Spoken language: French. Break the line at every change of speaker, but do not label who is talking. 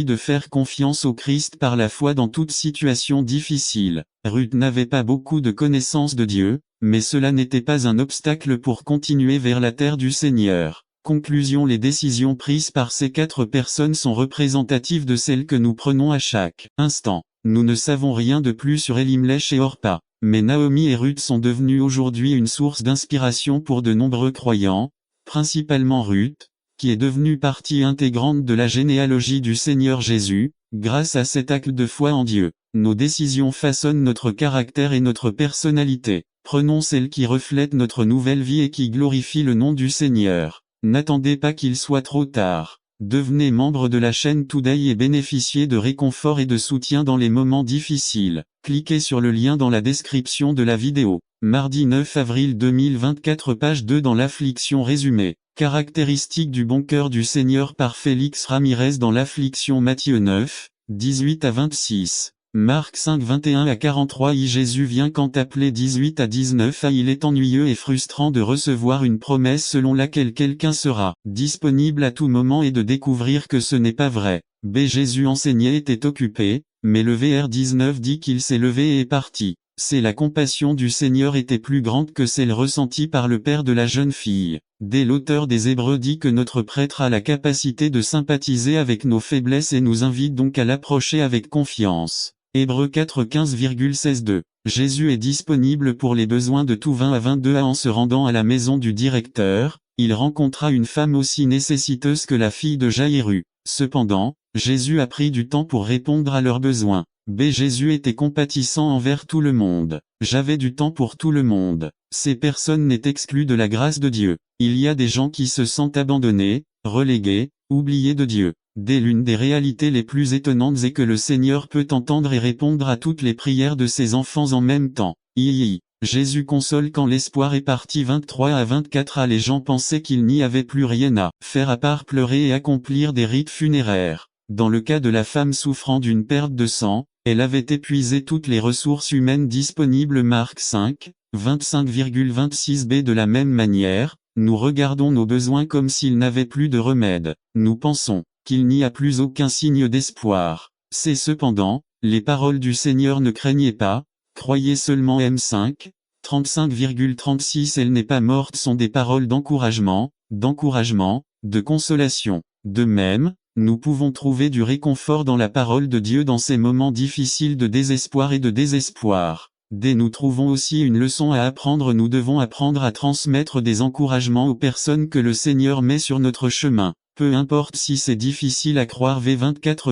de faire confiance au Christ par la foi dans toute situation difficile. Ruth n'avait pas beaucoup de connaissances de Dieu, mais cela n'était pas un obstacle pour continuer vers la terre du Seigneur. Conclusion: les décisions prises par ces 4 personnes sont représentatives de celles que nous prenons à chaque instant. Nous ne savons rien de plus sur Elimelech et Orpa, mais Naomi et Ruth sont devenues aujourd'hui une source d'inspiration pour de nombreux croyants, principalement Ruth, qui est devenue partie intégrante de la généalogie du Seigneur Jésus, grâce à cet acte de foi en Dieu. Nos décisions façonnent notre caractère et notre personnalité. Prenons celles qui reflètent notre nouvelle vie et qui glorifient le nom du Seigneur. N'attendez pas qu'il soit trop tard. Devenez membre de la chaîne Today et bénéficiez de réconfort et de soutien dans les moments difficiles. Cliquez sur le lien dans la description de la vidéo. Mardi 9 avril 2024, page 2 dans l'affliction résumée. Caractéristiques du bon cœur du Seigneur par Félix Ramirez dans l'affliction. Matthieu 9, 18 à 26. Marc 5, 21 à 43. Jésus vient quand appelé. 18 à 19. Il est ennuyeux et frustrant de recevoir une promesse selon laquelle quelqu'un sera disponible à tout moment et de découvrir que ce n'est pas vrai. Jésus enseignait, était occupé, mais le vers 19 dit qu'il s'est levé et est parti. La compassion du Seigneur était plus grande que celle ressentie par le père de la jeune fille. L'auteur des Hébreux dit que notre prêtre a la capacité de sympathiser avec nos faiblesses et nous invite donc à l'approcher avec confiance. Hébreux 4, 15,16-2. Jésus est disponible pour les besoins de tout. 20 à 22. En se rendant à la maison du directeur, il rencontra une femme aussi nécessiteuse que la fille de Jaïrus. Cependant, Jésus a pris du temps pour répondre à leurs besoins. Jésus était compatissant envers tout le monde. J'avais du temps pour tout le monde. Ces personnes n'est exclues de la grâce de Dieu. Il y a des gens qui se sentent abandonnés, relégués, oubliés de Dieu. L'une des réalités les plus étonnantes est que le Seigneur peut entendre et répondre à toutes les prières de ses enfants en même temps. Jésus console quand l'espoir est parti. 23 à 24. Les gens pensaient qu'il n'y avait plus rien à faire à part pleurer et accomplir des rites funéraires. Dans le cas de la femme souffrant d'une perte de sang, elle avait épuisé toutes les ressources humaines disponibles. Marc 5, 25,26b. De la même manière, nous regardons nos besoins comme s'ils n'avaient plus de remède. Nous pensons qu'il n'y a plus aucun signe d'espoir. C'est cependant, les paroles du Seigneur: ne craignez pas, croyez seulement. M5, 35,36. Elle n'est pas morte sont des paroles d'encouragement, de consolation. De même, nous pouvons trouver du réconfort dans la parole de Dieu dans ces moments difficiles de désespoir et de désespoir. Nous trouvons aussi une leçon à apprendre. Nous devons apprendre à transmettre des encouragements aux personnes que le Seigneur met sur notre chemin. Peu importe si c'est difficile à croire. V24